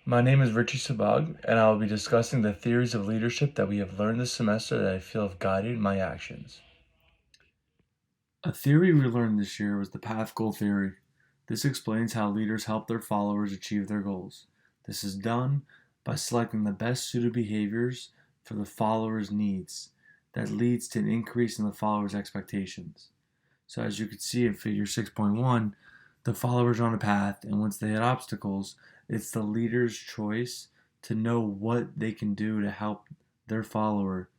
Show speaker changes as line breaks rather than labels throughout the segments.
My name is Richie Sabag, and I will be discussing the theories of leadership that we have learned this semester that I feel have guided my actions. A theory we learned this year was the path goal theory. This explains how leaders help their followers achieve their goals. This is done by selecting the best suited behaviors for the followers' needs. That leads to an increase in the followers' expectations. So as you can see in figure 6.1, the followers are on a path, and once they hit obstacles, it's the leader's choice to know what they can do to help their follower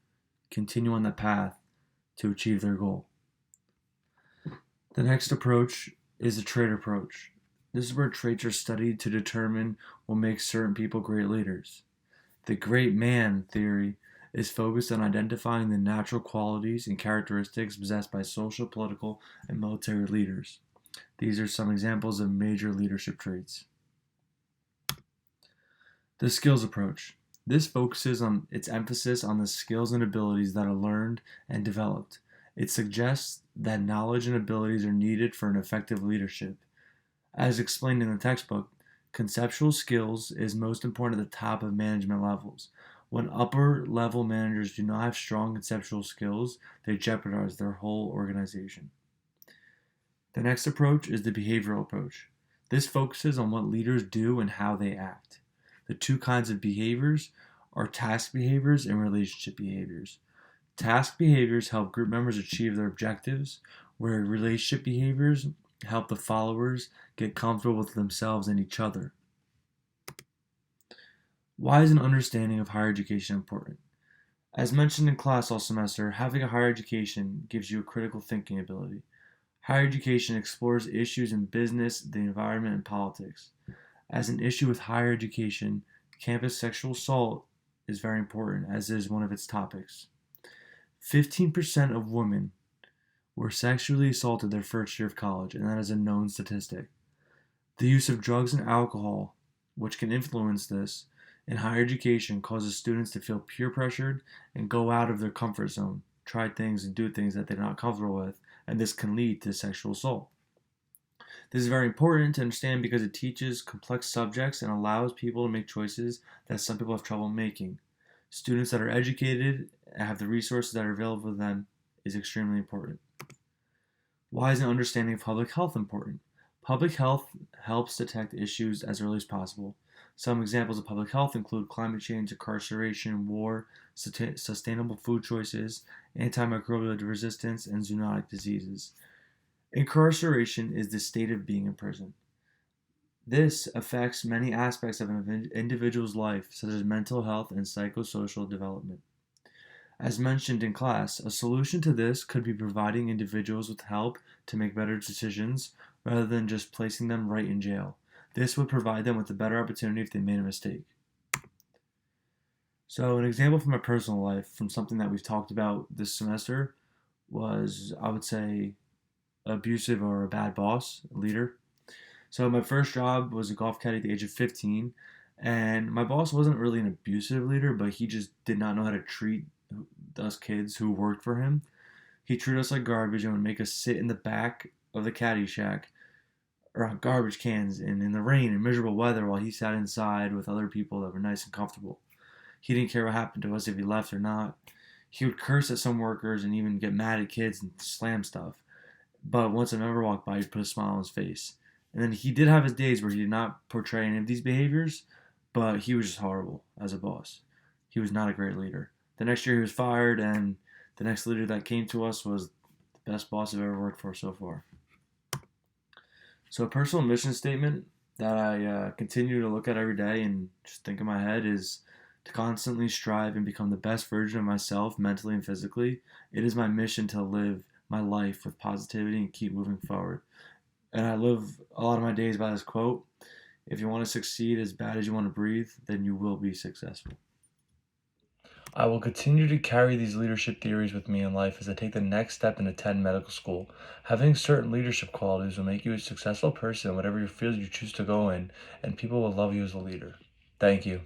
continue on the path to achieve their goal. The next approach is the trait approach. This is where traits are studied to determine what makes certain people great leaders. The great man theory is focused on identifying the natural qualities and characteristics possessed by social, political, and military leaders. These are some examples of major leadership traits. The skills approach. This focuses on its emphasis on the skills and abilities that are learned and developed. It suggests that knowledge and abilities are needed for an effective leadership. As explained in the textbook, conceptual skills is most important at the top of management levels. When upper level managers do not have strong conceptual skills, they jeopardize their whole organization. The next approach is the behavioral approach. This focuses on what leaders do and how they act. The two kinds of behaviors are task behaviors and relationship behaviors. Task behaviors help group members achieve their objectives, where relationship behaviors help the followers get comfortable with themselves and each other. Why is an understanding of higher education important? As mentioned in class all semester, having a higher education gives you a critical thinking ability. Higher education explores issues in business, the environment, and politics. As an issue with higher education, campus sexual assault is very important, as is one of its topics. 15% of women were sexually assaulted their first year of college, and that is a known statistic. The use of drugs and alcohol, which can influence this, in higher education causes students to feel peer pressured and go out of their comfort zone, try things and do things that they're not comfortable with, and this can lead to sexual assault. This is very important to understand because it teaches complex subjects and allows people to make choices that some people have trouble making. Students that are educated and have the resources that are available to them is extremely important. Why is an understanding of public health important? Public health helps detect issues as early as possible. Some examples of public health include climate change, incarceration, war, sustainable food choices, antimicrobial resistance, and zoonotic diseases. Incarceration is the state of being in prison. This affects many aspects of an individual's life, such as mental health and psychosocial development. As mentioned in class, a solution to this could be providing individuals with help to make better decisions rather than just placing them right in jail. This would provide them with a better opportunity if they made a mistake. So, an example from my personal life, from something that we've talked about this semester, was, I would say, abusive or a bad boss, leader. So my first job was a golf caddy at the age of 15, and my boss wasn't really an abusive leader, but he just did not know how to treat us kids who worked for him. He treated us like garbage and would make us sit in the back of the caddy shack or on garbage cans and in the rain and miserable weather while he sat inside with other people that were nice and comfortable. He didn't care what happened to us if he left or not. He would curse at some workers and even get mad at kids and slam stuff. But once a member walked by, he'd put a smile on his face. And then he did have his days where he did not portray any of these behaviors, but he was just horrible as a boss. He was not a great leader. The next year he was fired, and the next leader that came to us was the best boss I've ever worked for so far. So a personal mission statement that I continue to look at every day and just think in my head is to constantly strive and become the best version of myself mentally and physically. It is my mission to live my life with positivity and keep moving forward. And I live a lot of my days by this quote: if you want to succeed as bad as you want to breathe, then you will be successful. I will continue to carry these leadership theories with me in life as I take the next step and attend medical school. Having certain leadership qualities will make you a successful person in whatever field you choose to go in, and people will love you as a leader. Thank you.